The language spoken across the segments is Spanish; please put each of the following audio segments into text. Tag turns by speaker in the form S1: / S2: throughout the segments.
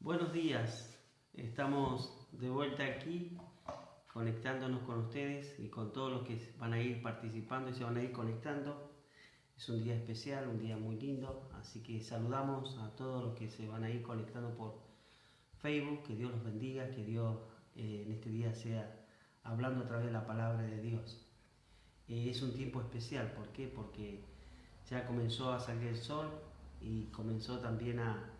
S1: Buenos días, estamos de vuelta aquí conectándonos con ustedes y con todos los que van a ir participando y se van a ir conectando. Es un día especial, un día muy lindo, así que saludamos a todos los que se van a ir conectando por Facebook. Que Dios los bendiga, que Dios en este día sea hablando a través de la palabra de Dios. Es un tiempo especial, ¿por qué? Porque ya comenzó a salir el sol y comenzó también a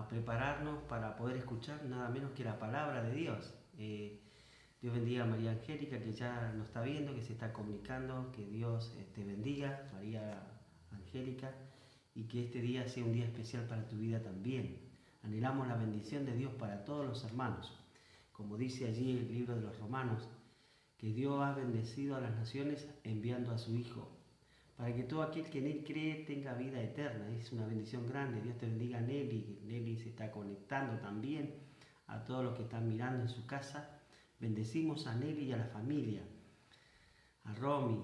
S1: prepararnos para poder escuchar nada menos que la palabra de Dios. Dios bendiga a María Angélica, que ya nos está viendo, que se está comunicando. Que Dios te bendiga, María Angélica, y que este día sea un día especial para tu vida también. Anhelamos la bendición de Dios para todos los hermanos. Como dice allí el libro de los Romanos, que Dios ha bendecido a las naciones enviando a su Hijo, para que todo aquel que en Él cree tenga vida eterna. Es una bendición grande. Dios te bendiga, Nelly. Nelly se está conectando también a todos los que están mirando en su casa. Bendecimos a Nelly y a la familia. A Romy,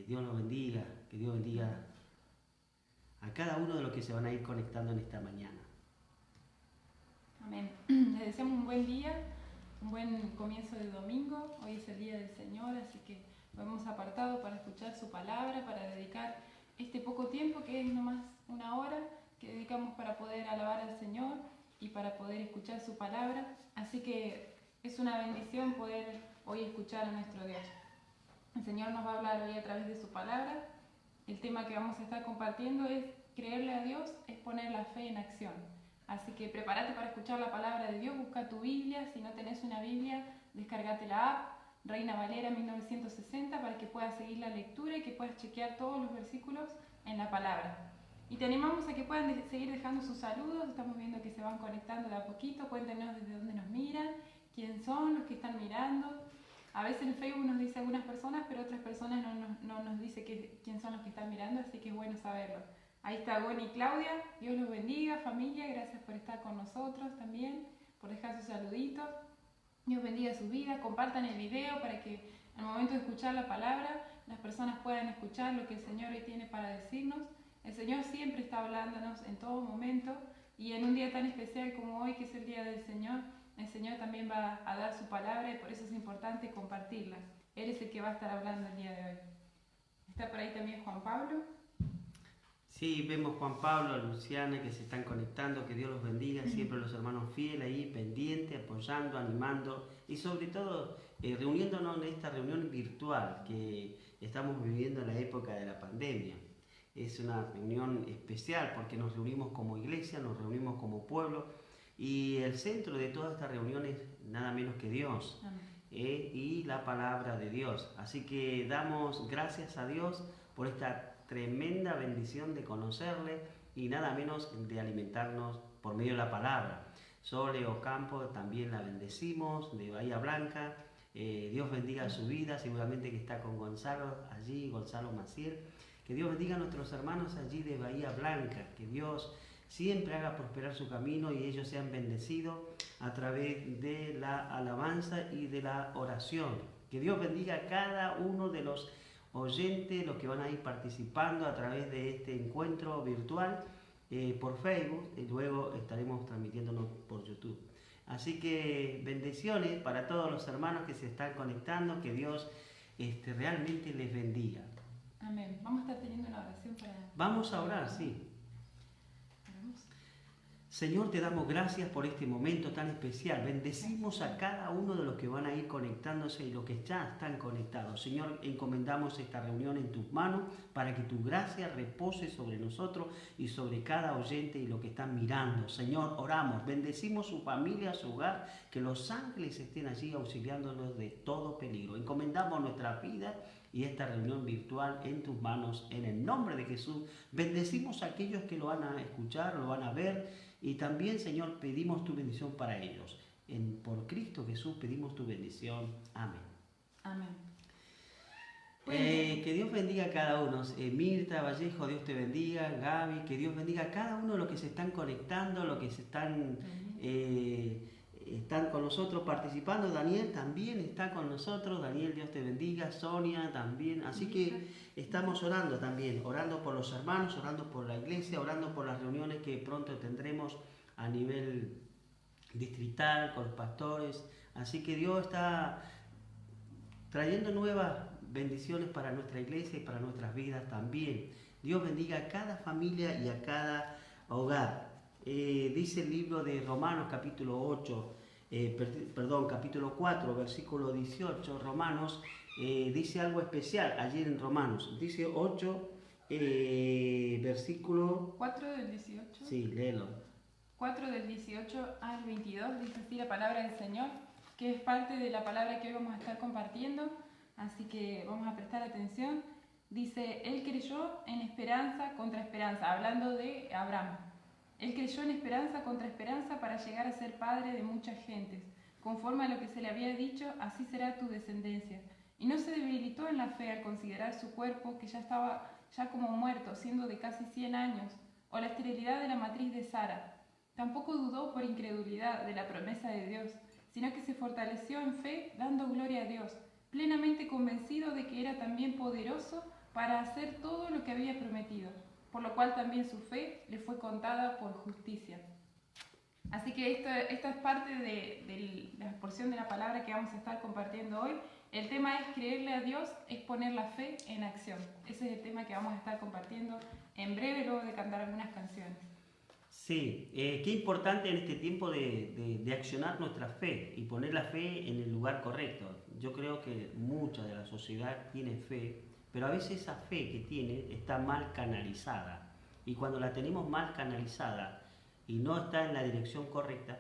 S1: Dios los bendiga. Que Dios bendiga a cada uno de los que se van a ir conectando en esta mañana.
S2: Amén. Les deseamos un buen día, un buen comienzo de domingo. Hoy es el día del Señor, así que lo hemos apartado para escuchar su palabra, para dedicar este poco tiempo, que es nomás una hora, que dedicamos para poder alabar al Señor y para poder escuchar su palabra. Así que es una bendición poder hoy escuchar a nuestro Dios. El Señor nos va a hablar hoy a través de su palabra. El tema que vamos a estar compartiendo es creerle a Dios, es poner la fe en acción. Así que prepárate para escuchar la palabra de Dios, busca tu Biblia. Si no tenés una Biblia, descargate la app Reina Valera 1960 para que puedas seguir la lectura y que puedas chequear todos los versículos en la palabra. Y te animamos a que puedan seguir dejando sus saludos. Estamos viendo que se van conectando de a poquito. Cuéntenos desde dónde nos miran, quién son los que están mirando. A veces en Facebook nos dice algunas personas, pero otras personas no nos dice quién son los que están mirando, así que es bueno saberlo. Ahí está Goni y Claudia. Dios los bendiga, familia. Gracias por estar con nosotros también, por dejar sus saluditos. Dios bendiga su vida. Compartan el video para que al momento de escuchar la palabra, las personas puedan escuchar lo que el Señor hoy tiene para decirnos. El Señor siempre está hablándonos en todo momento, y en un día tan especial como hoy, que es el Día del Señor, el Señor también va a dar su palabra, y por eso es importante compartirla. Él es el que va a estar hablando el día de hoy. Está por ahí también Juan Pablo.
S1: Sí, vemos Juan Pablo, a Luciana, que se están conectando. Que Dios los bendiga, siempre los hermanos fieles ahí, pendientes, apoyando, animando y sobre todo reuniéndonos en esta reunión virtual que estamos viviendo en la época de la pandemia. Es una reunión especial porque nos reunimos como iglesia, nos reunimos como pueblo, y el centro de toda esta reunión es nada menos que Dios y la palabra de Dios. Así que damos gracias a Dios por esta tremenda bendición de conocerle y nada menos de alimentarnos por medio de la palabra. Sole Ocampo también la bendecimos, de Bahía Blanca. Dios bendiga su vida, seguramente que está con Gonzalo allí, Gonzalo Maciel. Que Dios bendiga a nuestros hermanos allí de Bahía Blanca, que Dios siempre haga prosperar su camino y ellos sean bendecidos a través de la alabanza y de la oración. Que Dios bendiga a cada uno de los oyentes, los que van a ir participando a través de este encuentro virtual por Facebook, y luego estaremos transmitiéndonos por YouTube. Así que bendiciones para todos los hermanos que se están conectando, que Dios realmente les bendiga.
S2: Amén. Vamos a estar teniendo una oración para...
S1: Vamos a orar, sí.
S2: Oramos.
S1: Señor, te damos gracias por este momento tan especial. Bendecimos a cada uno de los que van a ir conectándose y los que ya están conectados. Señor, encomendamos esta reunión en tus manos para que tu gracia repose sobre nosotros y sobre cada oyente y los que están mirando. Señor, oramos, bendecimos su familia, su hogar, que los ángeles estén allí auxiliándolos de todo peligro. Encomendamos nuestra vida y esta reunión virtual en tus manos, en el nombre de Jesús. Bendecimos a aquellos que lo van a escuchar, lo van a ver, y también, Señor, pedimos tu bendición para ellos. Por Cristo Jesús pedimos tu bendición. Amén.
S2: Amén.
S1: Que Dios bendiga a cada uno. Mirta Vallejo, Dios te bendiga. Gaby, que Dios bendiga a cada uno de los que se están conectando, los que se están con nosotros participando. Daniel también está con nosotros. Daniel, Dios te bendiga. Sonia también. Así que estamos orando también, orando por los hermanos, orando por la iglesia, orando por las reuniones que pronto tendremos a nivel distrital, con los pastores. Así que Dios está trayendo nuevas bendiciones para nuestra iglesia y para nuestras vidas también. Dios bendiga a cada familia y a cada hogar. Dice el libro de Romanos capítulo 8, capítulo 4, versículo 18, Romanos, dice algo especial allí en Romanos. Dice 8, versículo
S2: 4 del 18.
S1: Sí, léelo.
S2: 4 del 18 al 22, dice así la palabra del Señor, que es parte de la palabra que hoy vamos a estar compartiendo, así que vamos a prestar atención. Dice, él creyó en esperanza contra esperanza, hablando de Abraham. Él creyó en esperanza contra esperanza para llegar a ser padre de muchas gentes. Conforme a lo que se le había dicho, así será tu descendencia. Y no se debilitó en la fe al considerar su cuerpo, que ya estaba ya como muerto, siendo de casi 100 años, o la esterilidad de la matriz de Sara. Tampoco dudó por incredulidad de la promesa de Dios, sino que se fortaleció en fe, dando gloria a Dios, plenamente convencido de que era también poderoso para hacer todo lo que había prometido, por lo cual también su fe le fue contada por justicia. Así que esta es parte de la porción de la palabra que vamos a estar compartiendo hoy. El tema es creerle a Dios, es poner la fe en acción. Ese es el tema que vamos a estar compartiendo en breve, luego de cantar algunas canciones.
S1: Sí, qué importante en este tiempo de accionar nuestra fe y poner la fe en el lugar correcto. Yo creo que mucha de la sociedad tiene fe, pero a veces esa fe que tiene está mal canalizada. Y cuando la tenemos mal canalizada y no está en la dirección correcta,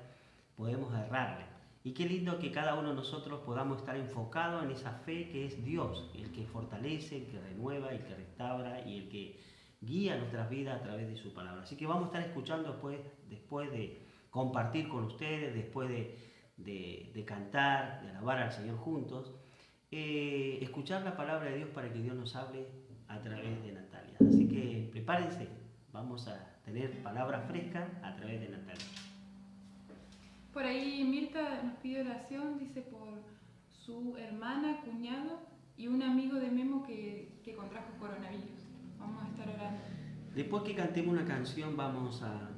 S1: podemos errarle. Y qué lindo que cada uno de nosotros podamos estar enfocados en esa fe que es Dios, el que fortalece, el que renueva, el que restaura y el que guía nuestras vidas a través de su palabra. Así que vamos a estar escuchando después de compartir con ustedes, después de cantar, de alabar al Señor juntos, escuchar la palabra de Dios para que Dios nos hable a través de Natalia. Así que prepárense, vamos a tener palabra fresca a través de Natalia.
S2: Por ahí Mirta nos pide oración, dice por su hermana, cuñado y un amigo de Memo que contrajo coronavirus. Vamos a estar orando.
S1: Después que cantemos una canción vamos a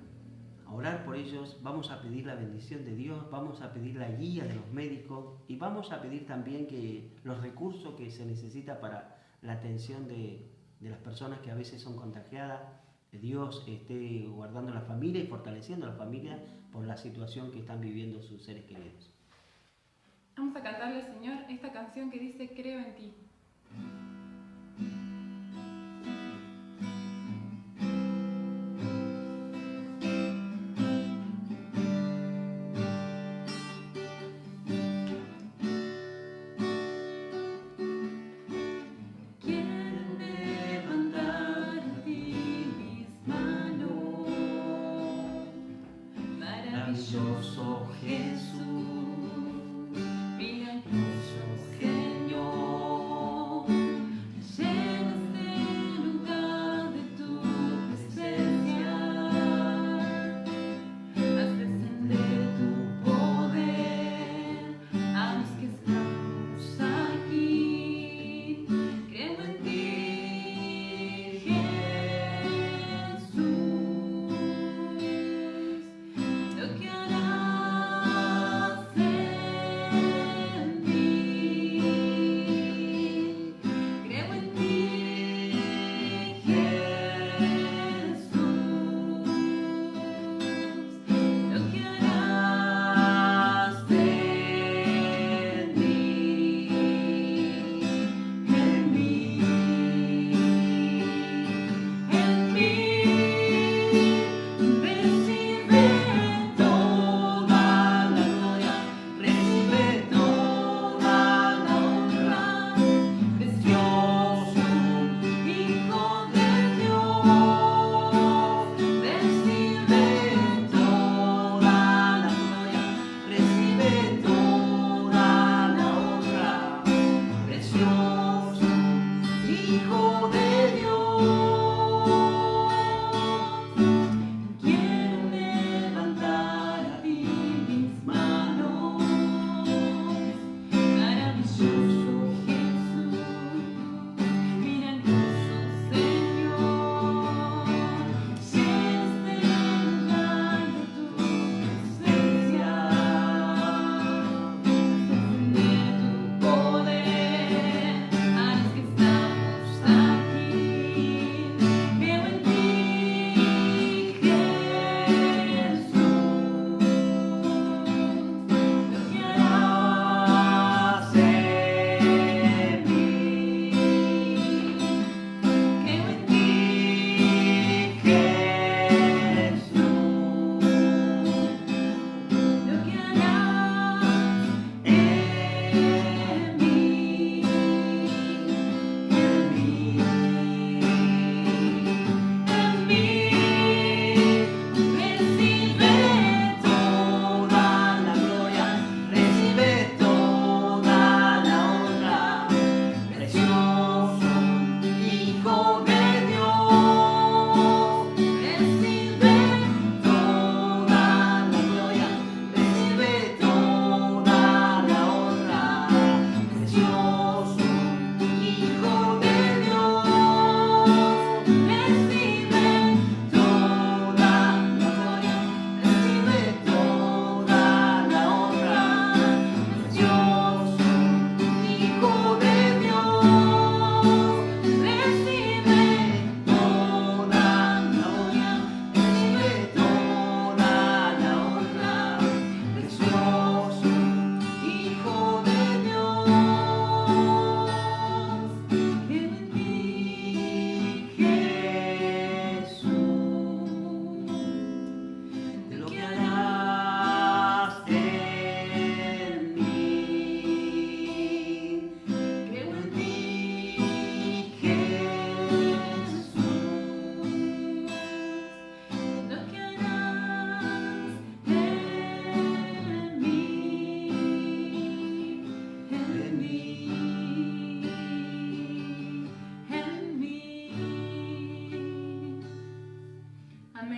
S1: orar por ellos, vamos a pedir la bendición de Dios, vamos a pedir la guía de los médicos y vamos a pedir también que los recursos que se necesita para la atención de las personas que a veces son contagiadas, que Dios esté guardando la familia y fortaleciendo a la familia por la situación que están viviendo sus seres queridos.
S2: Vamos a cantarle al Señor esta canción que dice Creo en ti.
S1: Maravilloso Jesús, milagroso Señor, llenas el lugar de tu presencia, haz descender tu poder a los que estamos aquí. Creo en ti, Jesús, lo que harás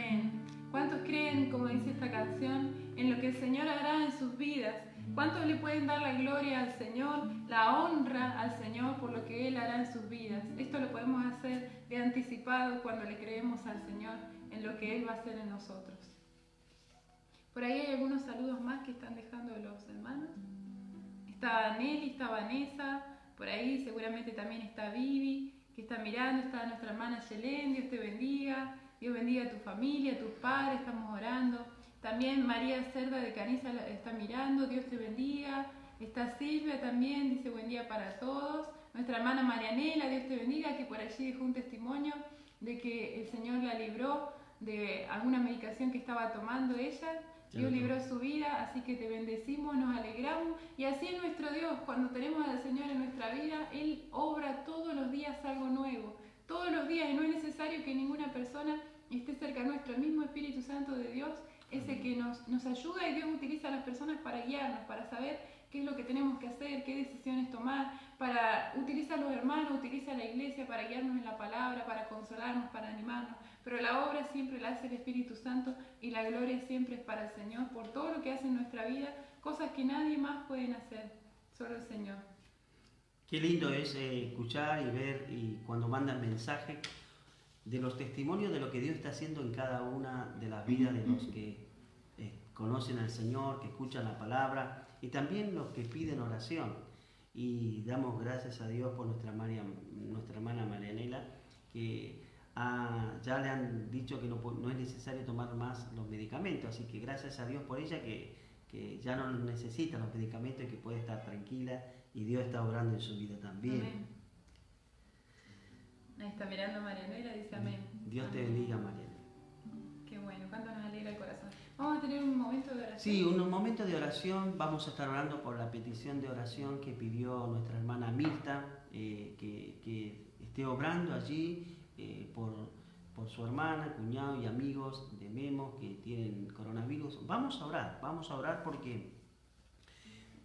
S2: Amén. ¿Cuántos creen, como dice esta canción, en lo que el Señor hará en sus vidas? ¿Cuántos le pueden dar la gloria al Señor, la honra al Señor por lo que Él hará en sus vidas? Esto lo podemos hacer de anticipado cuando le creemos al Señor en lo que Él va a hacer en nosotros. Por ahí hay algunos saludos más que están dejando los hermanos. Está Nelly, está Vanessa, por ahí seguramente también está Vivi, que está mirando, está nuestra hermana Yelén, Dios te bendiga. Dios bendiga a tu familia, a tus padres, estamos orando. También María Cerda de Caniza está mirando, Dios te bendiga. Está Silvia también, dice buen día para todos. Nuestra hermana Marianela, Dios te bendiga, que por allí dejó un testimonio de que el Señor la libró de alguna medicación que estaba tomando ella. Dios libró su vida, así que te bendecimos, nos alegramos. Y así es nuestro Dios, cuando tenemos al Señor en nuestra vida, Él obra todos los días algo nuevo. Todos los días, y no es necesario que ninguna persona esté cerca nuestro. El mismo Espíritu Santo de Dios es el que nos ayuda, y Dios utiliza a las personas para guiarnos, para saber qué es lo que tenemos que hacer, qué decisiones tomar, utiliza a los hermanos, utiliza a la iglesia para guiarnos en la palabra, para consolarnos, para animarnos. Pero la obra siempre la hace el Espíritu Santo y la gloria siempre es para el Señor por todo lo que hace en nuestra vida, cosas que nadie más puede hacer, solo el Señor.
S1: Qué lindo es escuchar y ver, y cuando mandan mensajes de los testimonios de lo que Dios está haciendo en cada una de las vidas de los que conocen al Señor, que escuchan la palabra, y también los que piden oración. Y damos gracias a Dios por nuestra hermana Marianela, que ya le han dicho que no es necesario tomar más los medicamentos, así que gracias a Dios por ella, que ya no necesita los medicamentos y que puede estar tranquila, y Dios está obrando en su vida también.
S2: Amén. Ahí está mirando Marianela, dice amén.
S1: Dios te bendiga, Marianela.
S2: Qué bueno, cuánto nos alegra el corazón. Vamos a tener un momento de oración.
S1: Sí, un momento de oración. Vamos a estar orando por la petición de oración que pidió nuestra hermana Mirta, que esté obrando allí por su hermana, cuñado y amigos de Memo que tienen coronavirus. Vamos a orar porque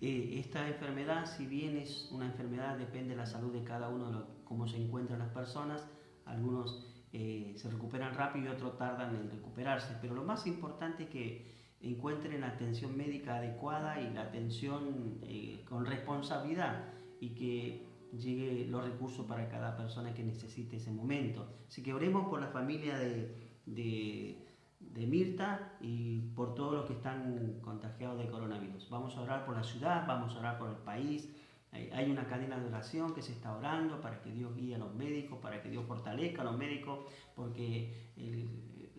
S1: esta enfermedad, si bien es una enfermedad, depende de la salud de cada uno, cómo se encuentran las personas. Algunos se recuperan rápido y otros tardan en recuperarse, pero lo más importante es que encuentren la atención médica adecuada y la atención con responsabilidad, y que llegue los recursos para cada persona que necesite ese momento. Así que oremos por la familia de Mirta y por todos los que están contagiados de coronavirus. Vamos a orar por la ciudad, vamos a orar por el país. Hay una cadena de oración que se está orando para que Dios guíe a los médicos, para que Dios fortalezca a los médicos, porque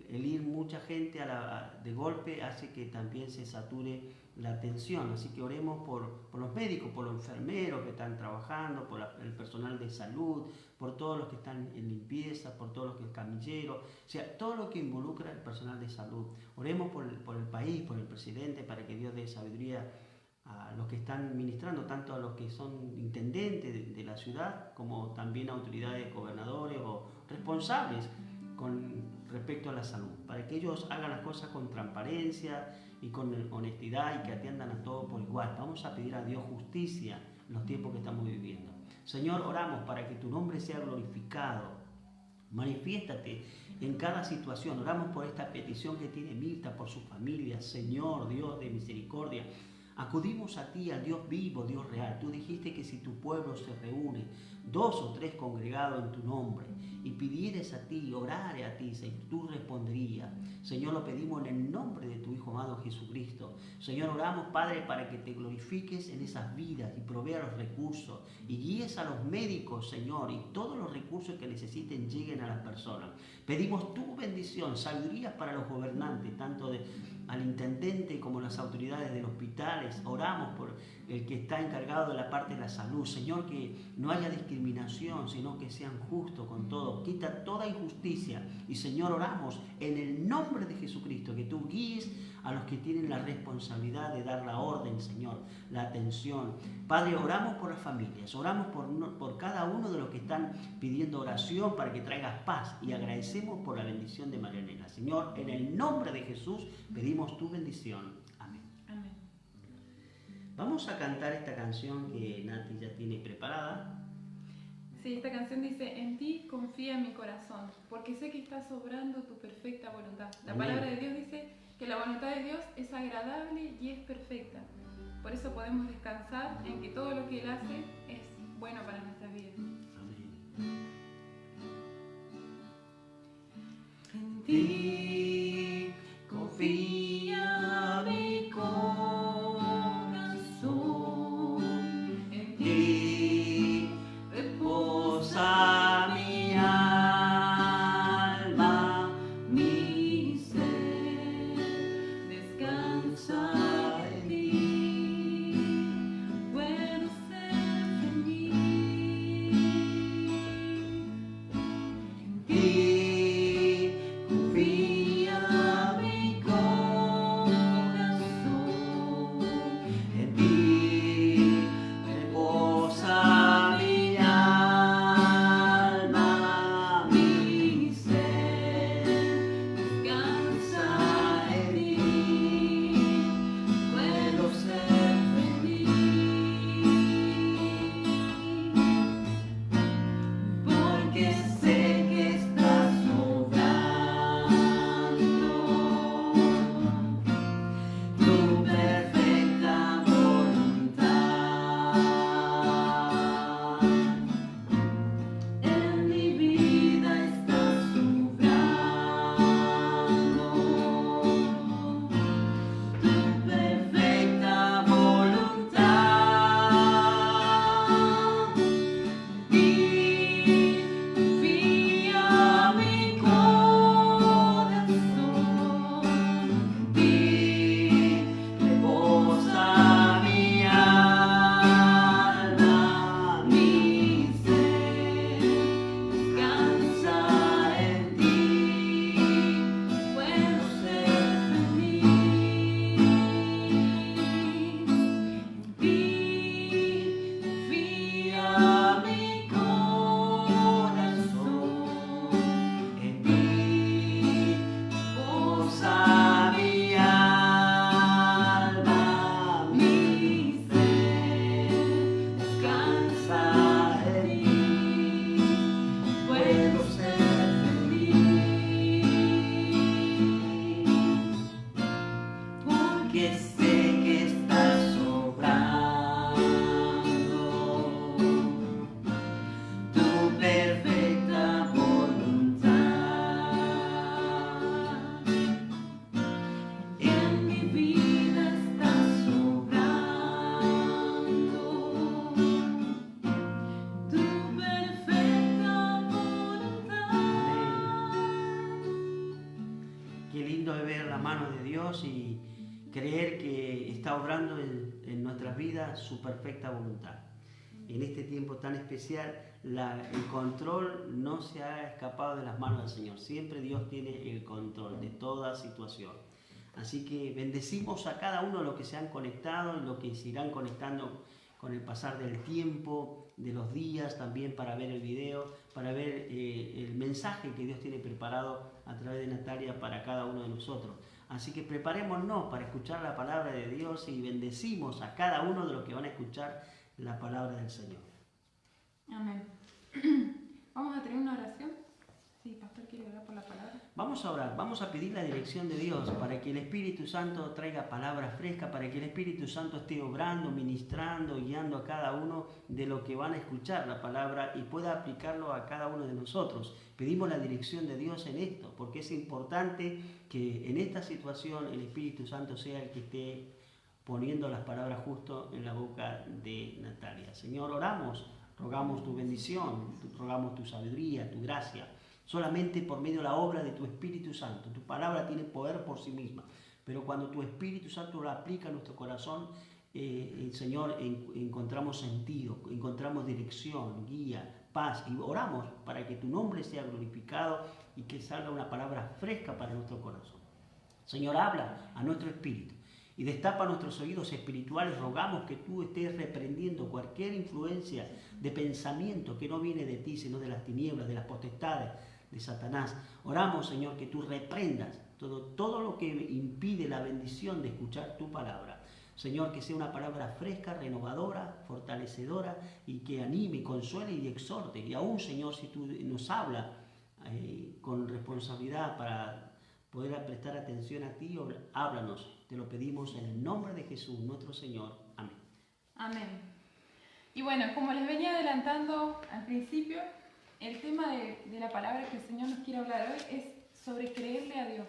S1: el ir mucha gente de golpe hace que también se sature la atención. Así que oremos por los médicos, por los enfermeros que están trabajando, por el personal de salud, por todos los que están en limpieza, por todos los que camilleros, o sea, todo lo que involucra el personal de salud. Oremos por el país, por el presidente, para que Dios dé sabiduría a los que están ministrando, tanto a los que son intendentes de la ciudad, como también a autoridades, gobernadores o responsables con respecto a la salud, para que ellos hagan las cosas con transparencia y con honestidad, y que atiendan a todos por igual. Vamos a pedir a Dios justicia en los tiempos que estamos viviendo. Señor, oramos para que tu nombre sea glorificado. Manifiéstate en cada situación. Oramos por esta petición que tiene Mirta, por su familia. Señor, Dios de misericordia, acudimos a ti, al Dios vivo, Dios real. Tú dijiste que si tu pueblo se reúne, 2 o 3 congregados en tu nombre, y pidieres a ti, orare a ti, tú responderías. Señor, lo pedimos en el nombre de tu Hijo amado Jesucristo. Señor, oramos, Padre, para que te glorifiques en esas vidas y proveas los recursos y guíes a los médicos, Señor, y todos los recursos que necesiten lleguen a las personas. Pedimos tu bendición, sabiduría para los gobernantes, tanto al intendente como las autoridades del hospital. Oramos por el que está encargado de la parte de la salud. Señor, que no haya discriminación, sino que sean justos con todo. Quita toda injusticia. Y Señor, oramos en el nombre de Jesucristo, que tú guíes a los que tienen la responsabilidad de dar la orden, Señor, la atención. Padre, oramos por las familias, oramos por cada uno de los que están pidiendo oración para que traigas paz, y agradecemos por la bendición de Marianela. Señor, en el nombre de Jesús pedimos tu bendición. Amén.
S2: Amén.
S1: Vamos a cantar esta canción que Nati ya tiene preparada.
S2: Sí, esta canción dice, en ti confía mi corazón, porque sé que estás obrando tu perfecta voluntad. La
S1: Amén.
S2: palabra de Dios dice que la voluntad de Dios es agradable y es perfecta. Por eso podemos descansar en que todo lo que Él hace es bueno para nuestras vidas.
S1: Amén.
S2: En ti confía mi corazón, en ti reposa mi alma, mi ser descansa en ti, puedo ser feliz. En ti confía mi corazón, en ti reposa mi alma, mi ser descansa en ti, puedo ser feliz, porque sé que estás obrando tu perfecta voluntad. En mi vida estás obrando tu perfecta voluntad. Y confía mi corazón, en ti reposa mi alma, mi ser descansa en ti, puedo ser feliz. En ti confía mi corazón, en ti reposa mi alma, mi ser descansa en ti, puedo ser feliz, porque sé que estás obrando tu perfecta voluntad. En mi vida estás obrando tu perfecta voluntad.
S1: Qué lindo es ver la mano de Dios y creer que está obrando en nuestras vidas su perfecta voluntad. En este tiempo tan especial, el control no se ha escapado de las manos del Señor. Siempre Dios tiene el control de toda situación. Así que bendecimos a cada uno de los que se han conectado y los que se irán conectando con el pasar del tiempo, de los días, también para ver el video, para ver el mensaje que Dios tiene preparado a través de Natalia para cada uno de nosotros. Así que preparémonos para escuchar la palabra de Dios y bendecimos a cada uno de los que van a escuchar la palabra del Señor.
S2: Amén. Vamos a tener una oración. Sí, pastor, ¿quiere orar por la palabra?
S1: Vamos a orar, vamos a pedir la dirección de Dios para que el Espíritu Santo traiga palabra fresca, para que el Espíritu Santo esté obrando, ministrando, guiando a cada uno de los que van a escuchar la palabra y pueda aplicarlo a cada uno de nosotros. Pedimos la dirección de Dios en esto, porque es importante que en esta situación el Espíritu Santo sea el que esté poniendo las palabras justo en la boca de Natalia. Señor, oramos, rogamos tu bendición, rogamos tu sabiduría, tu gracia. Solamente por medio de la obra de tu Espíritu Santo. Tu palabra tiene poder por sí misma, pero cuando tu Espíritu Santo la aplica a nuestro corazón, Señor, encontramos sentido, encontramos dirección, guía, paz, y oramos para que tu nombre sea glorificado y que salga una palabra fresca para nuestro corazón. Señor, habla a nuestro espíritu y destapa nuestros oídos espirituales. Rogamos que tú estés reprendiendo cualquier influencia de pensamiento que no viene de ti, sino de las tinieblas, de las potestades, de Satanás. Oramos, Señor, que tú reprendas todo lo que impide la bendición de escuchar tu palabra. Señor, que sea una palabra fresca, renovadora, fortalecedora y que anime, consuele y exhorte. Y aún, Señor, si tú nos hablas con responsabilidad para poder prestar atención a ti, háblanos. Te lo pedimos en el nombre de Jesús, nuestro Señor. Amén.
S2: Amén. Y bueno, como les venía adelantando al principio, el tema de la palabra que el Señor nos quiere hablar hoy es sobre creerle a Dios.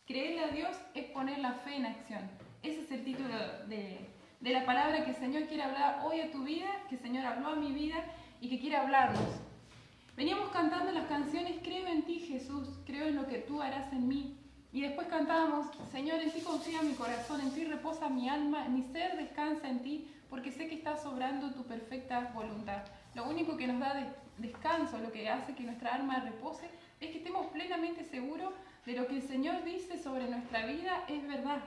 S2: Creerle a Dios es poner la fe en acción. Ese es el título de la palabra que el Señor quiere hablar hoy a tu vida, que el Señor habló a mi vida y que quiere hablarnos. Veníamos cantando las canciones Creo en ti, Jesús, creo en lo que tú harás en mí. Y después cantábamos, Señor, en ti confía mi corazón, en ti reposa mi alma, mi ser descansa en ti, porque sé que estás obrando tu perfecta voluntad. Lo único que nos da descanso, lo que hace que nuestra alma repose, es que estemos plenamente seguros de lo que el Señor dice sobre nuestra vida es verdad.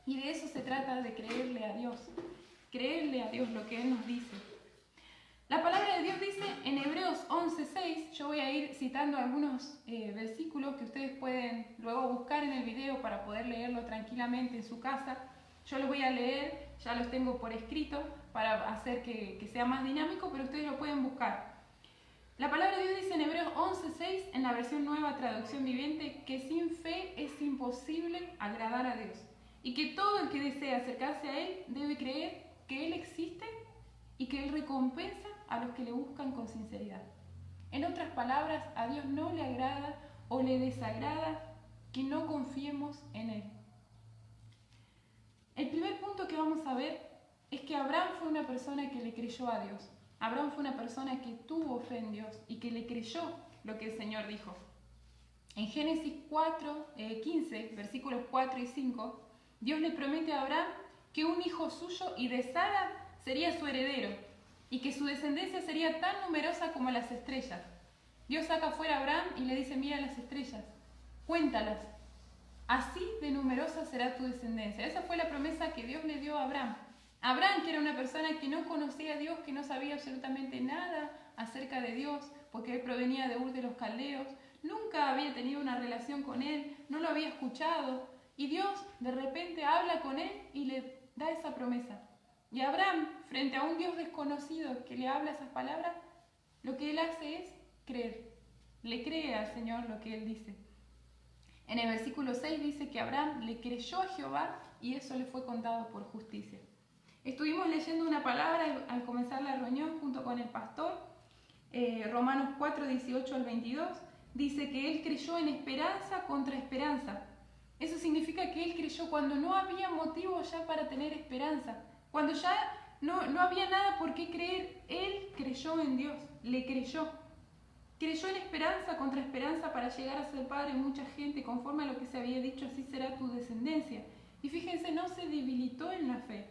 S2: Y de eso se trata, de creerle a Dios lo que Él nos dice. La palabra de Dios dice en Hebreos 11:6, yo voy a ir citando algunos versículos que ustedes pueden luego buscar en el video para poder leerlo tranquilamente en su casa. Yo los voy a leer, ya los tengo por escrito para hacer que sea más dinámico, pero ustedes lo pueden buscar. La palabra de Dios dice en Hebreos 11:6, en la versión nueva traducción viviente, que sin fe es imposible agradar a Dios y que todo el que desea acercarse a Él debe creer que Él existe y que Él recompensa a los que le buscan con sinceridad. En otras palabras, a Dios no le agrada o le desagrada que no confiemos en Él. El primer punto que vamos a ver es que Abraham fue una persona que le creyó a Dios. Abraham fue una persona que tuvo fe en Dios y que le creyó lo que el Señor dijo. En Génesis 15, versículos 4 y 5, Dios le promete a Abraham que un hijo suyo y de Sara sería su heredero y que su descendencia sería tan numerosa como las estrellas. Dios saca fuera a Abraham y le dice, mira las estrellas, cuéntalas, así de numerosa será tu descendencia. Esa fue la promesa que Dios le dio a Abraham. Abraham, que era una persona que no conocía a Dios, que no sabía absolutamente nada acerca de Dios, porque él provenía de Ur de los Caldeos, nunca había tenido una relación con Él, no lo había escuchado, y Dios de repente habla con él y le da esa promesa. Y Abraham, frente a un Dios desconocido que le habla esas palabras, lo que él hace es creer. Le cree al Señor lo que él dice. En el versículo 6 dice que Abraham le creyó a Jehová y eso le fue contado por justicia. Estuvimos leyendo una palabra al comenzar la reunión junto con el pastor, Romanos 4, 18 al 22, dice que él creyó en esperanza contra esperanza. Eso significa que él creyó cuando no había motivo ya para tener esperanza. Cuando ya no había nada por qué creer, él creyó en Dios, le creyó. Creyó en esperanza contra esperanza para llegar a ser padre de mucha gente, conforme a lo que se había dicho, así será tu descendencia. Y fíjense, no se debilitó en la fe.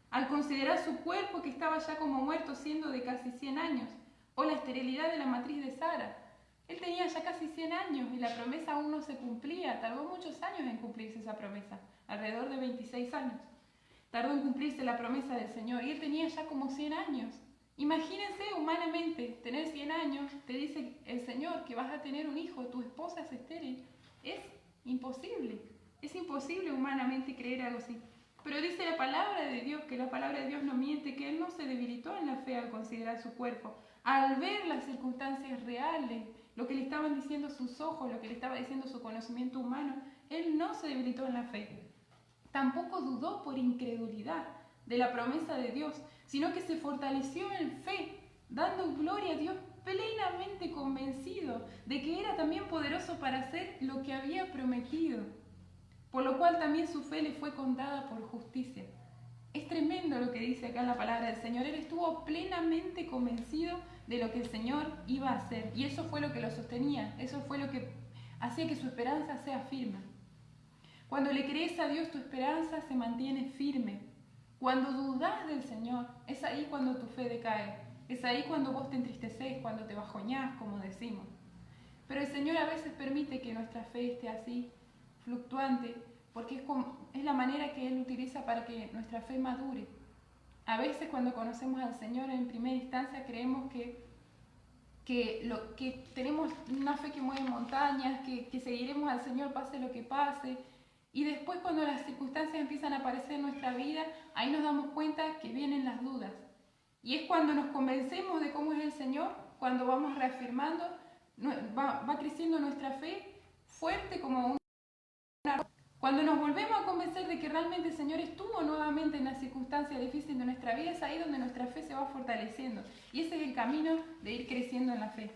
S2: Al considerar su cuerpo que estaba ya como muerto, siendo de casi 100 años, o la esterilidad de la matriz de Sara. Él tenía ya casi 100 años y la promesa aún no se cumplía. Tardó muchos años en cumplirse esa promesa, alrededor de 26 años. Tardó en cumplirse la promesa del Señor y él tenía ya como 100 años. Imagínense humanamente, tener 100 años, te dice el Señor que vas a tener un hijo, tu esposa es estéril. Es imposible humanamente creer algo así. Pero dice la palabra de Dios, que la palabra de Dios no miente, que él no se debilitó en la fe al considerar su cuerpo, al ver las circunstancias reales, lo que le estaban diciendo sus ojos, lo que le estaba diciendo su conocimiento humano, él no se debilitó en la fe. Tampoco dudó por incredulidad de la promesa de Dios, sino que se fortaleció en fe, dando gloria a Dios, plenamente convencido de que era también poderoso para hacer lo que había prometido, por lo cual también su fe le fue contada por justicia. Es tremendo lo que dice acá en la palabra del Señor. Él estuvo plenamente convencido de lo que el Señor iba a hacer, y eso fue lo que lo sostenía, eso fue lo que hacía que su esperanza sea firme. Cuando le crees a Dios, tu esperanza se mantiene firme. Cuando dudas del Señor, es ahí cuando tu fe decae. Es ahí cuando vos te entristeces, cuando te bajoñás, como decimos. Pero el Señor a veces permite que nuestra fe esté así, fluctuante, porque es la manera que Él utiliza para que nuestra fe madure. A veces cuando conocemos al Señor en primera instancia creemos que tenemos una fe que mueve montañas, que seguiremos al Señor pase lo que pase. Y después cuando las circunstancias empiezan a aparecer en nuestra vida, ahí nos damos cuenta que vienen las dudas. Y es cuando nos convencemos de cómo es el Señor, cuando vamos reafirmando, va creciendo nuestra fe fuerte como una... Cuando nos volvemos a convencer de que realmente el Señor estuvo nuevamente en la circunstancia difícil de nuestra vida, es ahí donde nuestra fe se va fortaleciendo. Y ese es el camino de ir creciendo en la fe.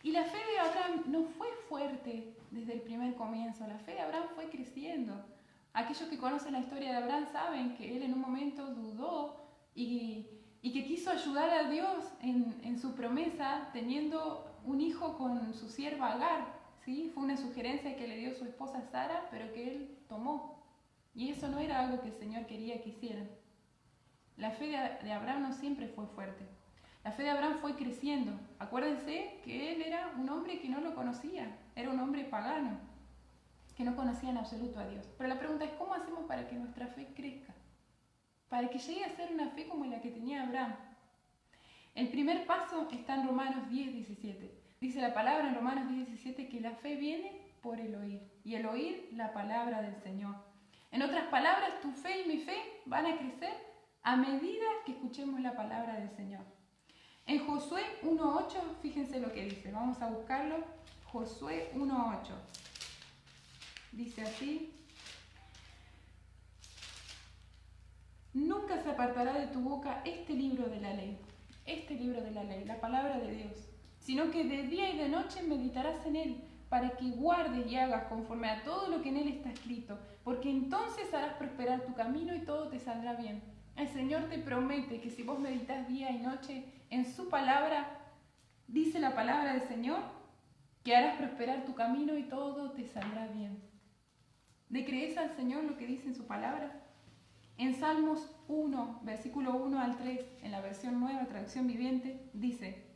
S2: Y la fe de Abraham no fue fuerte desde el primer comienzo, la fe de Abraham fue creciendo. Aquellos que conocen la historia de Abraham saben que él en un momento dudó y que quiso ayudar a Dios en su promesa teniendo un hijo con su sierva Agar. ¿Sí? Fue una sugerencia que le dio su esposa Sara, pero que él tomó. Y eso no era algo que el Señor quería que hicieran. La fe de Abraham no siempre fue fuerte. La fe de Abraham fue creciendo. Acuérdense que él era un hombre que no lo conocía. Era un hombre pagano, que no conocía en absoluto a Dios. Pero la pregunta es, ¿cómo hacemos para que nuestra fe crezca? Para que llegue a ser una fe como la que tenía Abraham. El primer paso está en Romanos 10:17. Dice la palabra en Romanos 10:17 que la fe viene por el oír, y el oír la palabra del Señor. En otras palabras, tu fe y mi fe van a crecer a medida que escuchemos la palabra del Señor. En Josué 1:8, fíjense lo que dice, vamos a buscarlo. Josué 1:8. Dice así: nunca se apartará de tu boca este libro de la ley, la palabra de Dios, sino que de día y de noche meditarás en él, para que guardes y hagas conforme a todo lo que en él está escrito, porque entonces harás prosperar tu camino y todo te saldrá bien. El Señor te promete que si vos meditas día y noche en su palabra, dice la palabra del Señor, que harás prosperar tu camino y todo te saldrá bien. ¿Le crees al Señor lo que dice en su palabra? En Salmos 1, versículo 1 al 3, en la versión nueva, traducción viviente, dice: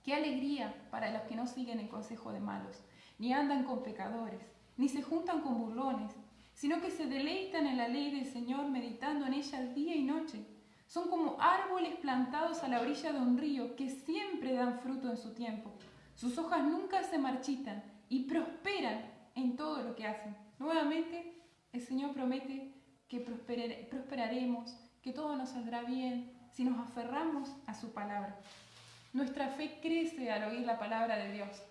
S2: qué alegría para los que no siguen el consejo de malos, ni andan con pecadores, ni se juntan con burlones, sino que se deleitan en la ley del Señor, meditando en ella día y noche. Son como árboles plantados a la orilla de un río, que siempre dan fruto en su tiempo. Sus hojas nunca se marchitan y prosperan en todo lo que hacen. Nuevamente, el Señor promete que prosperaremos, que todo nos saldrá bien si nos aferramos a su palabra. Nuestra fe crece al oír la palabra de Dios.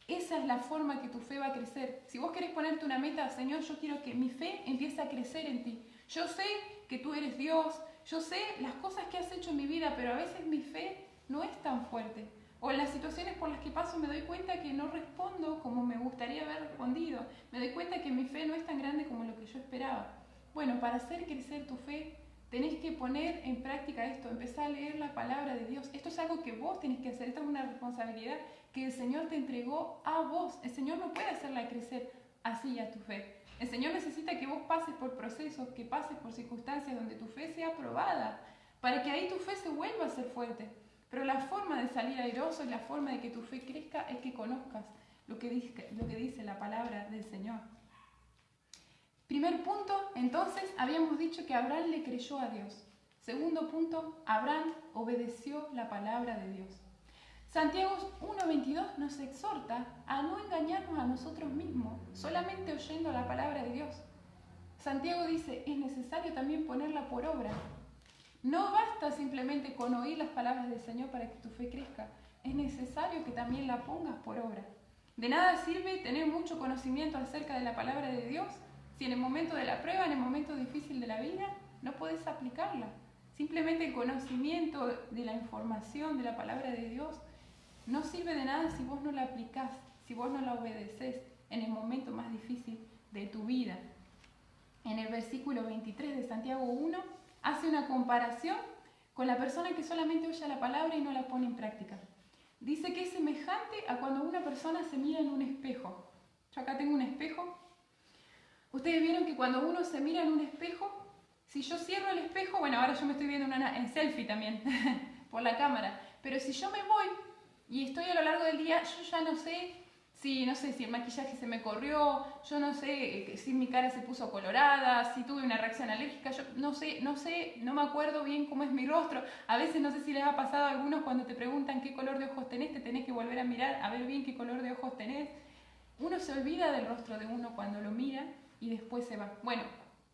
S2: Esa es la forma que tu fe va a crecer. Si vos querés ponerte una meta, Señor, yo quiero que mi fe empiece a crecer en ti. Yo sé que tú eres Dios, yo sé las cosas que has hecho en mi vida, pero a veces mi fe no es tan fuerte. O en las situaciones por las que paso me doy cuenta que no respondo como me gustaría haber respondido. Me doy cuenta que mi fe no es tan grande como lo que yo esperaba. Bueno, para hacer crecer tu fe, tenés que poner en práctica esto, empezar a leer la palabra de Dios. Esto es algo que vos tenés que hacer, esta es una responsabilidad que el Señor te entregó a vos. El Señor no puede hacerla crecer así a tu fe. El Señor necesita que vos pases por procesos, que pases por circunstancias donde tu fe sea probada, para que ahí tu fe se vuelva a ser fuerte. Pero la forma de salir airoso y la forma de que tu fe crezca es que conozcas lo que dice la palabra del Señor. Primer punto, entonces, habíamos dicho que Abraham le creyó a Dios. Segundo punto, Abraham obedeció la palabra de Dios. Santiago 1:22 nos exhorta a no engañarnos a nosotros mismos, solamente oyendo la palabra de Dios. Santiago dice, es necesario también ponerla por obra. No basta simplemente con oír las palabras del Señor para que tu fe crezca, es necesario que también la pongas por obra. De nada sirve tener mucho conocimiento acerca de la palabra de Dios si en el momento de la prueba, en el momento difícil de la vida, no podés aplicarla. Simplemente el conocimiento de la información de la palabra de Dios no sirve de nada si vos no la aplicás, si vos no la obedeces en el momento más difícil de tu vida. En el versículo 23 de Santiago 1 hace una comparación con la persona que solamente oye la palabra y no la pone en práctica. Dice que es semejante a cuando una persona se mira en un espejo. Yo acá tengo un espejo. Ustedes vieron que cuando uno se mira en un espejo, si yo cierro el espejo, bueno, ahora yo me estoy viendo en selfie también, por la cámara, pero si yo me voy y estoy a lo largo del día, yo ya no sé si el maquillaje se me corrió, yo no sé si mi cara se puso colorada, si tuve una reacción alérgica, yo no me acuerdo bien cómo es mi rostro. A veces no sé si les ha pasado a algunos cuando te preguntan qué color de ojos tenés, te tenés que volver a mirar a ver bien qué color de ojos tenés. Uno se olvida del rostro de uno cuando lo mira y después se va. Bueno,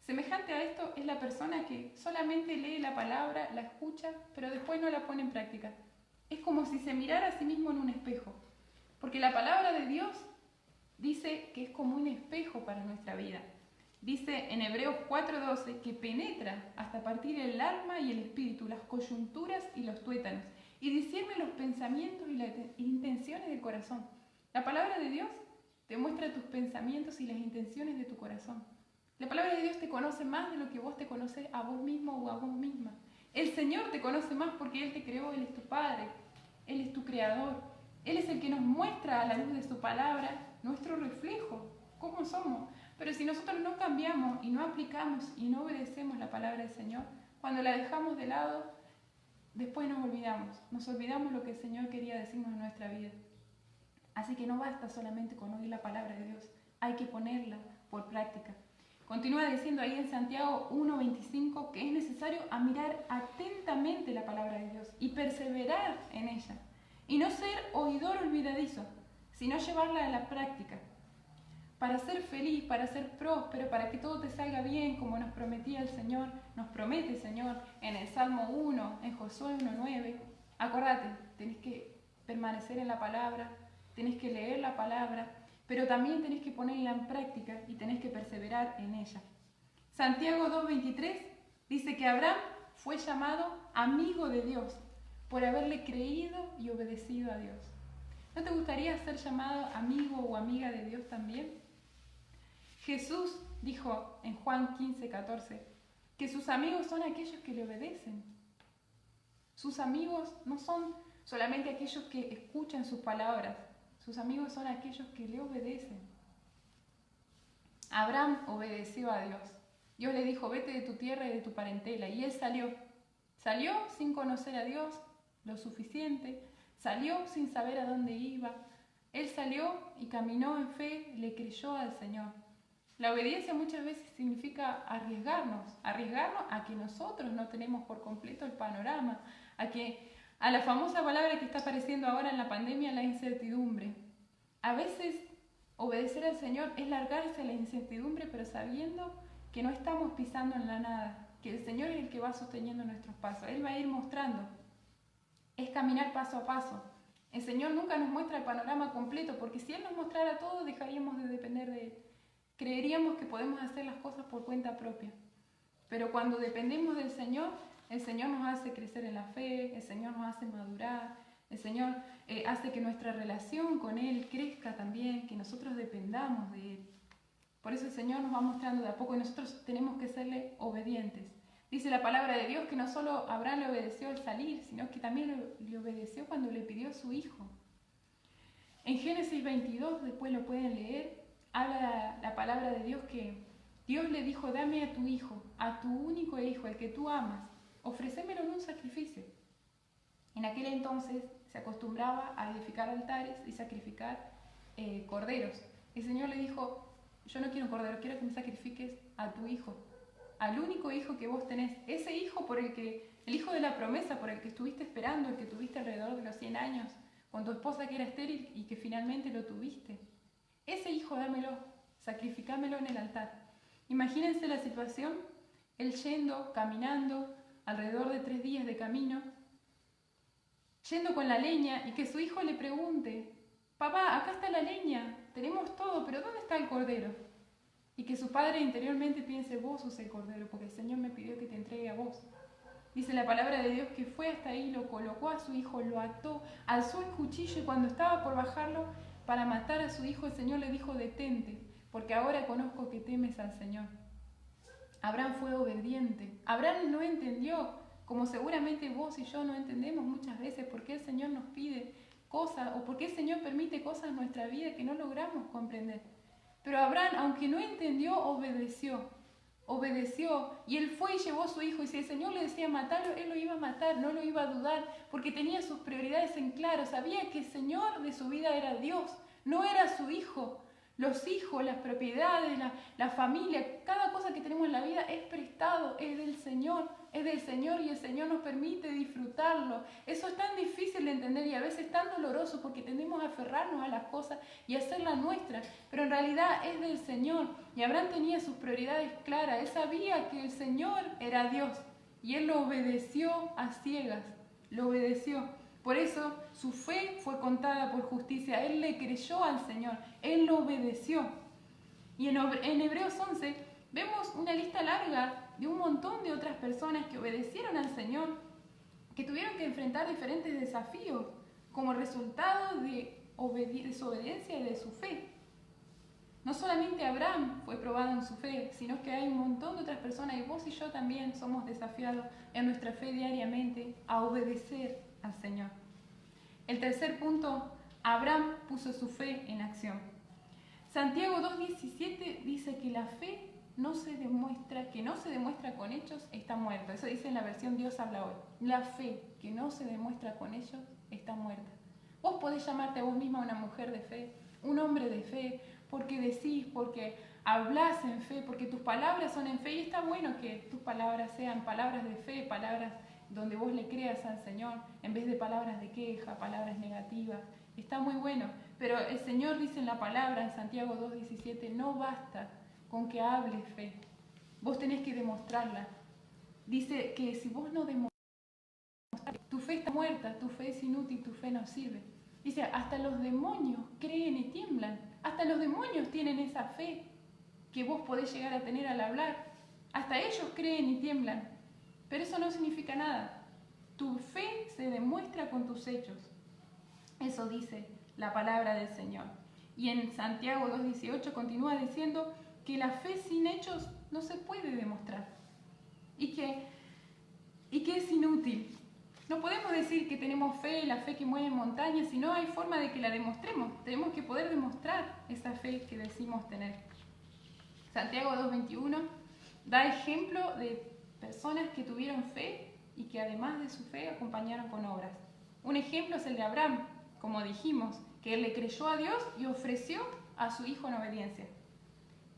S2: semejante a esto es la persona que solamente lee la palabra, la escucha, pero después no la pone en práctica. Es como si se mirara a sí mismo en un espejo, porque la palabra de Dios dice que es como un espejo para nuestra vida. Dice en Hebreos 4:12 que penetra hasta partir el alma y el espíritu, las coyunturas y los tuétanos, y discierne los pensamientos y las intenciones del corazón. La palabra de Dios te muestra tus pensamientos y las intenciones de tu corazón. La palabra de Dios te conoce más de lo que vos te conoces a vos mismo o a vos misma. El Señor te conoce más porque Él te creó, Él es tu Padre, Él es tu Creador. Él es el que nos muestra a la luz de su palabra nuestro reflejo, cómo somos. Pero si nosotros no cambiamos y no aplicamos y no obedecemos la palabra del Señor, cuando la dejamos de lado, después nos olvidamos lo que el Señor quería decirnos en nuestra vida. Así que no basta solamente con oír la palabra de Dios, hay que ponerla por práctica. Continúa diciendo ahí en Santiago 1:25 que es necesario mirar atentamente la palabra de Dios y perseverar en ella. Y no ser oidor olvidadizo, sino llevarla a la práctica. Para ser feliz, para ser próspero, para que todo te salga bien, como nos prometía el Señor, nos promete el Señor en el Salmo 1, en Josué 1:9. Acordate, tenés que permanecer en la palabra, tenés que leer la palabra, pero también tenés que ponerla en práctica y tenés que perseverar en ella. Santiago 2:23 dice que Abraham fue llamado amigo de Dios por haberle creído y obedecido a Dios. ¿No te gustaría ser llamado amigo o amiga de Dios también? Jesús dijo en Juan 15:14 que sus amigos son aquellos que le obedecen. Sus amigos no son solamente aquellos que escuchan sus palabras, sus amigos son aquellos que le obedecen. Abraham obedeció a Dios. Dios le dijo, vete de tu tierra y de tu parentela, y él salió. Salió sin conocer a Dios lo suficiente, salió sin saber a dónde iba. Él salió y caminó en fe, le creyó al Señor. La obediencia muchas veces significa arriesgarnos a que nosotros no tenemos por completo el panorama, a la famosa palabra que está apareciendo ahora en la pandemia, la incertidumbre. A veces obedecer al Señor es largarse a la incertidumbre, pero sabiendo que no estamos pisando en la nada, que el Señor es el que va sosteniendo nuestros pasos. Él va a ir mostrando. Es caminar paso a paso. El Señor nunca nos muestra el panorama completo, porque si Él nos mostrara todo, dejaríamos de depender de Él. Creeríamos que podemos hacer las cosas por cuenta propia. Pero cuando dependemos del Señor, el Señor nos hace crecer en la fe, el Señor nos hace madurar, el Señor hace que nuestra relación con Él crezca también, que nosotros dependamos de Él. Por eso el Señor nos va mostrando de a poco y nosotros tenemos que serle obedientes. Dice la palabra de Dios que no solo Abraham le obedeció al salir, sino que también le obedeció cuando le pidió a su hijo. En Génesis 22, después lo pueden leer, habla la palabra de Dios que Dios le dijo, dame a tu hijo, a tu único hijo, el que tú amas, ofrécemelo en un sacrificio. En aquel entonces se acostumbraba a edificar altares y sacrificar corderos. El Señor le dijo, yo no quiero un cordero, quiero que me sacrifiques a tu hijo, al único hijo que vos tenés, ese hijo el hijo de la promesa por el que estuviste esperando, el que tuviste alrededor de los 100 años, con tu esposa que era estéril y que finalmente lo tuviste. Ese hijo dámelo, sacrificámelo en el altar. Imagínense la situación, él yendo, caminando, alrededor de 3 días de camino, yendo con la leña y que su hijo le pregunte, papá, acá está la leña, tenemos todo, pero ¿dónde está el cordero? Y que su padre interiormente piense, vos sos el cordero, porque el Señor me pidió que te entregue a vos. Dice la palabra de Dios que fue hasta ahí, lo colocó a su hijo, lo ató, alzó el cuchillo y cuando estaba por bajarlo para matar a su hijo, el Señor le dijo, detente, porque ahora conozco que temes al Señor. Abraham fue obediente. Abraham no entendió, como seguramente vos y yo no entendemos muchas veces por qué el Señor nos pide cosas o por qué el Señor permite cosas en nuestra vida que no logramos comprender. Pero Abraham, aunque no entendió, obedeció y él fue y llevó a su hijo y si el Señor le decía matarlo, él lo iba a matar, no lo iba a dudar porque tenía sus prioridades en claro, sabía que el Señor de su vida era Dios, no era su hijo, Los hijos, las propiedades, la familia, cada cosa que tenemos en la vida es prestado, es del Señor y el Señor nos permite disfrutarlo. Eso es tan difícil de entender y a veces tan doloroso porque tendemos a aferrarnos a las cosas y a hacerlas nuestras, pero en realidad es del Señor. Y Abraham tenía sus prioridades claras, él sabía que el Señor era Dios y él lo obedeció a ciegas, lo obedeció. Por eso su fe fue contada por justicia. Él le creyó al Señor. Él lo obedeció. Y en Hebreos 11 vemos una lista larga de un montón de otras personas que obedecieron al Señor, que tuvieron que enfrentar diferentes desafíos como resultado de su obediencia y de su fe. No solamente Abraham fue probado en su fe, sino que hay un montón de otras personas, y vos y yo también somos desafiados en nuestra fe diariamente a obedecer al Señor. El tercer punto, Abraham puso su fe en acción. Santiago 2:17 dice que la fe no se demuestra con hechos, está muerta. Eso dice en la versión Dios habla hoy. La fe que no se demuestra con hechos está muerta. Vos podés llamarte a vos misma una mujer de fe, un hombre de fe, porque decís, porque hablas en fe, porque tus palabras son en fe, y está bueno que tus palabras sean palabras de fe, palabras donde vos le creas al Señor, en vez de palabras de queja, palabras negativas. Está muy bueno, pero el Señor dice en la palabra, en Santiago 2:17, no basta con que hables fe, vos tenés que demostrarla. Dice que si vos no demostrás, tu fe está muerta, tu fe es inútil, tu fe no sirve. Dice, hasta los demonios creen y tiemblan, hasta los demonios tienen esa fe que vos podés llegar a tener al hablar, hasta ellos creen y tiemblan. Pero eso no significa nada. Tu fe se demuestra con tus hechos. Eso dice la palabra del Señor. Y en Santiago 2:18 continúa diciendo que la fe sin hechos no se puede demostrar. Y que es inútil. No podemos decir que tenemos fe, la fe que mueve montañas, si no hay forma de que la demostremos. Tenemos que poder demostrar esa fe que decimos tener. Santiago 2:21 da ejemplo de personas que tuvieron fe y que además de su fe acompañaron con obras. Un ejemplo es el de Abraham, como dijimos, que él le creyó a Dios y ofreció a su hijo en obediencia.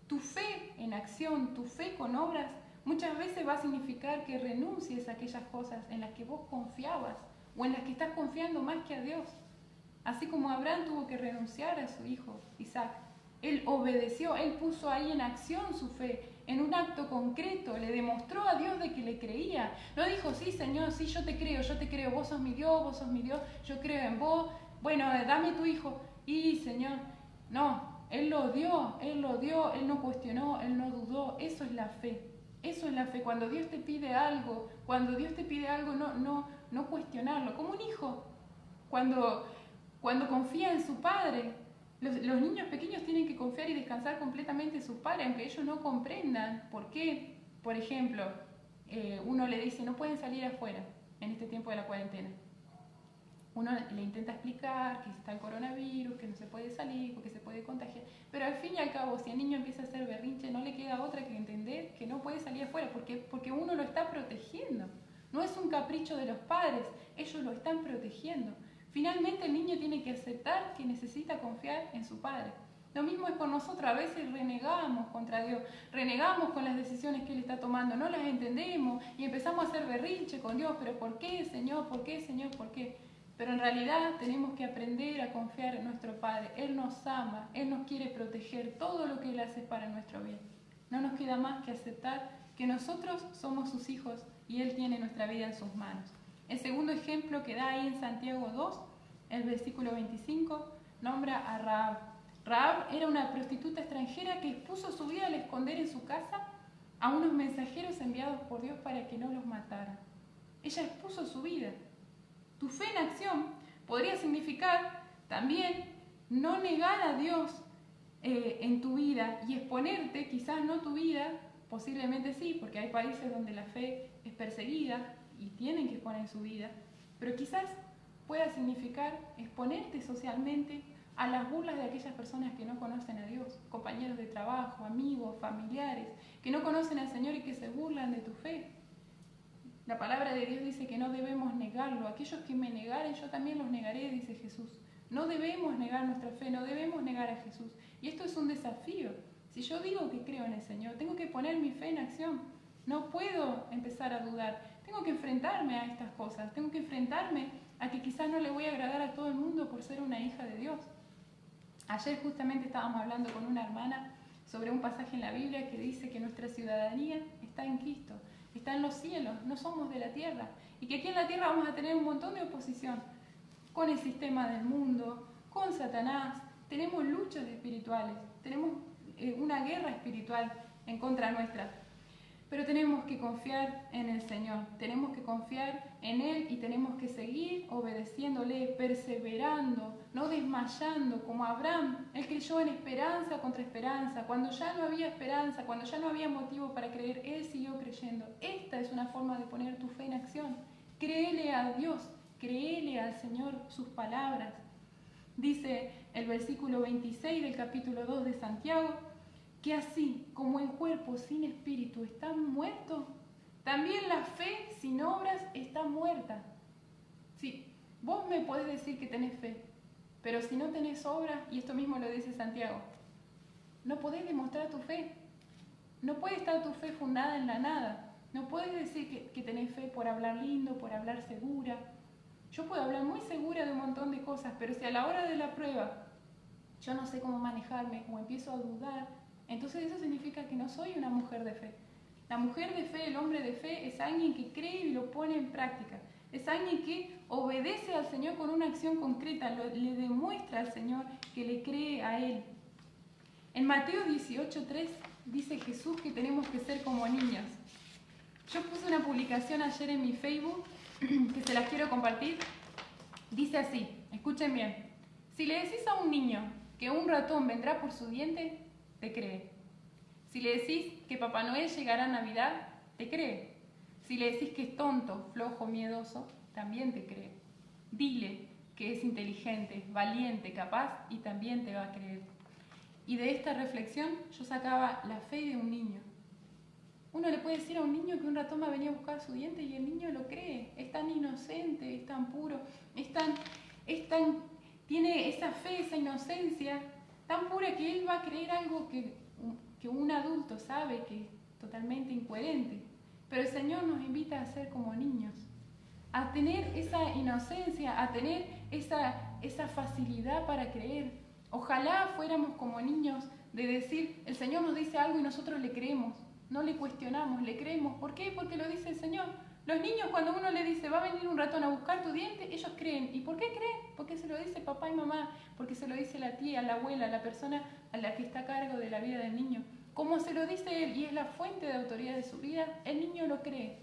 S2: Tu fe en acción, tu fe con obras, muchas veces va a significar que renuncies a aquellas cosas en las que vos confiabas o en las que estás confiando más que a Dios. Así como Abraham tuvo que renunciar a su hijo Isaac. Él obedeció, él puso ahí en acción su fe, en un acto concreto, le demostró a Dios de que le creía. No dijo, sí Señor, sí yo te creo, vos sos mi Dios, yo creo en vos, bueno, dame tu hijo. Y Señor, no, Él lo dio, Él no cuestionó, Él no dudó, eso es la fe. Eso es la fe, cuando Dios te pide algo, no cuestionarlo, como un hijo, cuando confía en su padre. Los niños pequeños tienen que confiar y descansar completamente en sus padres, aunque ellos no comprendan por qué. Por ejemplo, uno le dice, no pueden salir afuera en este tiempo de la cuarentena. Uno le intenta explicar que está el coronavirus, que no se puede salir, porque se puede contagiar. Pero al fin y al cabo, si el niño empieza a hacer berrinche, no le queda otra que entender que no puede salir afuera, porque uno lo está protegiendo. No es un capricho de los padres, ellos lo están protegiendo. Finalmente el niño tiene que aceptar que necesita confiar en su padre. Lo mismo es con nosotros, a veces renegamos contra Dios, renegamos con las decisiones que Él está tomando, no las entendemos y empezamos a hacer berrinche con Dios, pero ¿por qué, Señor? ¿Por qué, Señor? ¿Por qué? Pero en realidad tenemos que aprender a confiar en nuestro Padre. Él nos ama, Él nos quiere proteger, todo lo que Él hace es para nuestro bien. No nos queda más que aceptar que nosotros somos sus hijos y Él tiene nuestra vida en sus manos. El segundo ejemplo que da ahí en Santiago 2, el versículo 25, nombra a Rahab. Rahab era una prostituta extranjera que expuso su vida al esconder en su casa a unos mensajeros enviados por Dios para que no los mataran. Ella expuso su vida. Tu fe en acción podría significar también no negar a Dios en tu vida y exponerte, quizás no tu vida, posiblemente sí, porque hay países donde la fe es perseguida y tienen que exponer su vida, pero quizás pueda significar exponerte socialmente a las burlas de aquellas personas que no conocen a Dios, compañeros de trabajo, amigos, familiares, que no conocen al Señor y que se burlan de tu fe. La palabra de Dios dice que no debemos negarlo. Aquellos que me negaren, yo también los negaré, dice Jesús. No debemos negar nuestra fe, no debemos negar a Jesús. Y esto es un desafío. Si yo digo que creo en el Señor, tengo que poner mi fe en acción. No puedo empezar a dudar. Tengo que enfrentarme a estas cosas. Tengo que enfrentarme a que quizás no le voy a agradar a todo el mundo por ser una hija de Dios. Ayer justamente estábamos hablando con una hermana sobre un pasaje en la Biblia que dice que nuestra ciudadanía está en Cristo, está en los cielos, no somos de la tierra. Y que aquí en la tierra vamos a tener un montón de oposición con el sistema del mundo, con Satanás. Tenemos luchas espirituales, tenemos una guerra espiritual en contra nuestra. Pero tenemos que confiar en el Señor, tenemos que confiar en Él y tenemos que seguir obedeciéndole, perseverando, no desmayando, como Abraham. Él creyó en esperanza contra esperanza. Cuando ya no había esperanza, cuando ya no había motivo para creer, Él siguió creyendo. Esta es una forma de poner tu fe en acción. Créele a Dios, créele al Señor sus palabras. Dice el versículo 26 del capítulo 2 de Santiago, que así como el cuerpo sin espíritu está muerto, también la fe sin obras está muerta. Sí, vos me podés decir que tenés fe, pero si no tenés obras, y esto mismo lo dice Santiago, no podés demostrar tu fe. No puede estar tu fe fundada en la nada. No puedes decir que tenés fe por hablar lindo, por hablar segura. Yo puedo hablar muy segura de un montón de cosas, pero si a la hora de la prueba yo no sé cómo manejarme o empiezo a dudar, entonces eso significa que no soy una mujer de fe. La mujer de fe, el hombre de fe, es alguien que cree y lo pone en práctica. Es alguien que obedece al Señor con una acción concreta, le demuestra al Señor que le cree a Él. En Mateo 18:3 dice Jesús que tenemos que ser como niños. Yo puse una publicación ayer en mi Facebook, que se las quiero compartir. Dice así, escuchen bien. Si le decís a un niño que un ratón vendrá por su diente, te cree. Si le decís que Papá Noel llegará a Navidad, te cree. Si le decís que es tonto, flojo, miedoso, también te cree. Dile que es inteligente, valiente, capaz y también te va a creer. Y de esta reflexión yo sacaba la fe de un niño. Uno le puede decir a un niño que un ratón va a venir a buscar su diente y el niño lo cree. Es tan inocente, es tan puro, tiene esa fe, esa inocencia tan pura que él va a creer algo que un adulto sabe que es totalmente incoherente. Pero el Señor nos invita a ser como niños, a tener esa inocencia, a tener esa facilidad para creer. Ojalá fuéramos como niños de decir, el Señor nos dice algo y nosotros le creemos, no le cuestionamos, le creemos. ¿Por qué? Porque lo dice el Señor. Los niños, cuando uno le dice, va a venir un ratón a buscar tu diente, ellos creen. ¿Y por qué creen? Porque se lo dice papá y mamá, porque se lo dice la tía, la abuela, la persona a la que está a cargo de la vida del niño. Como se lo dice él y es la fuente de autoridad de su vida, el niño lo cree.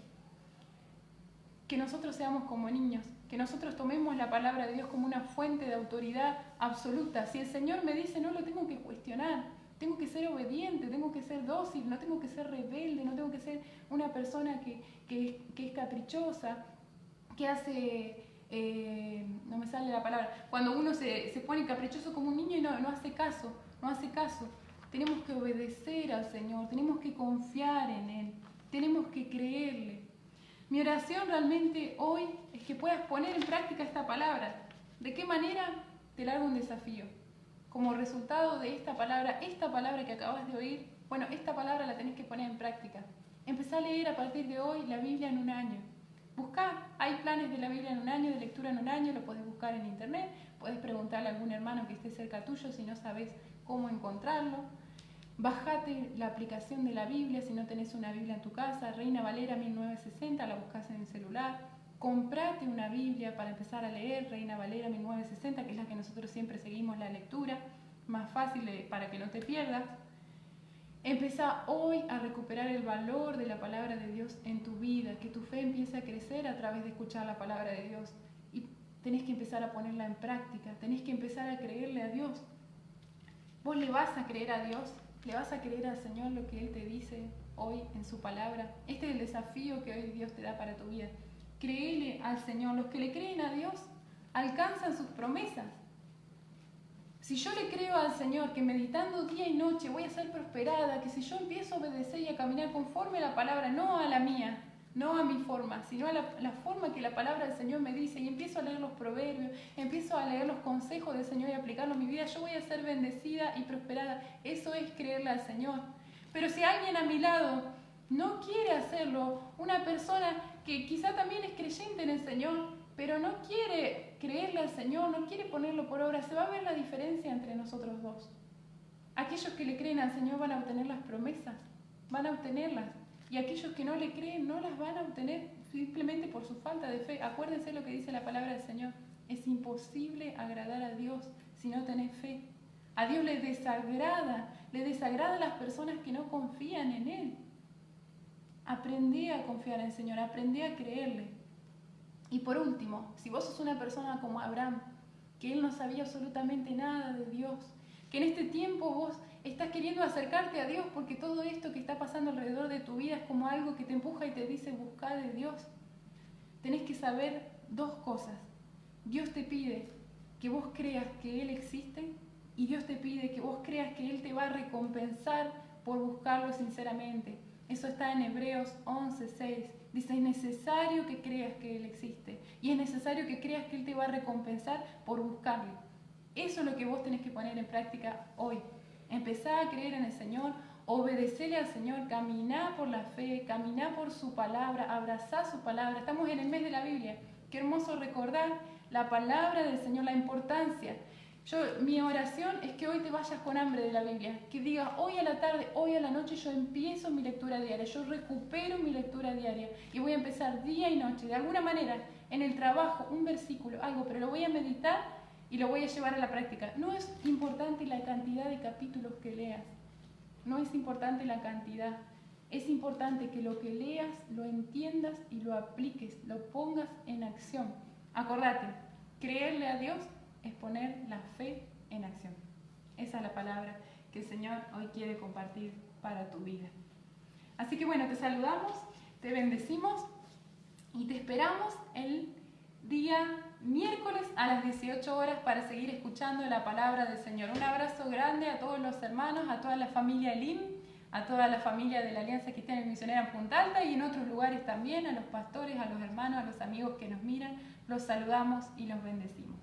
S2: Que nosotros seamos como niños, que nosotros tomemos la palabra de Dios como una fuente de autoridad absoluta. Si el Señor me dice, no lo tengo que cuestionar. Tengo que ser obediente, tengo que ser dócil, no tengo que ser rebelde, no tengo que ser una persona que es caprichosa, que hace, no me sale la palabra, cuando uno se pone caprichoso como un niño y no hace caso, no hace caso. Tenemos que obedecer al Señor, tenemos que confiar en Él, tenemos que creerle. Mi oración realmente hoy es que puedas poner en práctica esta palabra. ¿De qué manera? Te largo un desafío. Como resultado de esta palabra que acabas de oír, bueno, esta palabra la tenés que poner en práctica. Empezá a leer a partir de hoy la Biblia en un año. Buscá, hay planes de la Biblia en un año, de lectura en un año, lo podés buscar en internet, podés preguntarle a algún hermano que esté cerca tuyo si no sabés cómo encontrarlo. Bajate la aplicación de la Biblia si no tenés una Biblia en tu casa, Reina Valera 1960, la buscás en el celular. Comprate una Biblia para empezar a leer, Reina Valera 1960, que es la que nosotros siempre seguimos la lectura, más fácil para que no te pierdas. Empezá hoy a recuperar el valor de la palabra de Dios en tu vida, que tu fe empiece a crecer a través de escuchar la palabra de Dios. Y tenés que empezar a ponerla en práctica, tenés que empezar a creerle a Dios. Vos le vas a creer a Dios, le vas a creer al Señor lo que Él te dice hoy en su palabra. Este es el desafío que hoy Dios te da para tu vida. Créele al Señor. Los que le creen a Dios alcanzan sus promesas. Si yo le creo al Señor que meditando día y noche voy a ser prosperada, que si yo empiezo a obedecer y a caminar conforme a la palabra, no a la mía, no a mi forma, sino a la forma que la palabra del Señor me dice, y empiezo a leer los proverbios, empiezo a leer los consejos del Señor y aplicarlos en mi vida, yo voy a ser bendecida y prosperada. Eso es creerle al Señor. Pero si alguien a mi lado no quiere hacerlo, una persona que quizá también es creyente en el Señor, pero no quiere creerle al Señor, no quiere ponerlo por obra, se va a ver la diferencia entre nosotros dos. Aquellos que le creen al Señor van a obtener las promesas, van a obtenerlas. Y aquellos que no le creen no las van a obtener simplemente por su falta de fe. Acuérdense lo que dice la palabra del Señor. Es imposible agradar a Dios si no tenés fe. A Dios le desagrada a las personas que no confían en Él. Aprendí a confiar en el Señor, aprendí a creerle. Y por último, si vos sos una persona como Abraham, que él no sabía absolutamente nada de Dios, que en este tiempo vos estás queriendo acercarte a Dios porque todo esto que está pasando alrededor de tu vida es como algo que te empuja y te dice buscar de Dios. Tenés que saber dos cosas. Dios te pide que vos creas que Él existe y Dios te pide que vos creas que Él te va a recompensar por buscarlo sinceramente. Eso está en Hebreos 11:6. Dice, es necesario que creas que Él existe y es necesario que creas que Él te va a recompensar por buscarlo. Eso es lo que vos tenés que poner en práctica hoy. Empezá a creer en el Señor, obedecerle al Señor, caminá por la fe, caminá por su palabra, abrazá su palabra. Estamos en el mes de la Biblia. Qué hermoso recordar la palabra del Señor, la importancia. Mi oración es que hoy te vayas con hambre de la Biblia, que digas hoy a la tarde, hoy a la noche yo empiezo mi lectura diaria, yo recupero mi lectura diaria y voy a empezar día y noche, de alguna manera, en el trabajo, un versículo, algo, pero lo voy a meditar y lo voy a llevar a la práctica. No es importante la cantidad de capítulos que leas, no es importante la cantidad, es importante que lo que leas lo entiendas y lo apliques, lo pongas en acción. Acordate, creerle a Dios es poner la fe en acción. Esa es la palabra que el Señor hoy quiere compartir para tu vida. Así que bueno, te saludamos, te bendecimos y te esperamos el día miércoles a las 18 horas para seguir escuchando la palabra del Señor. Un abrazo grande a todos los hermanos, a toda la familia Elim, a toda la familia de la Alianza Cristiana y Misionera en Punta Alta y en otros lugares también, a los pastores, a los hermanos, a los amigos que nos miran. Los saludamos y los bendecimos.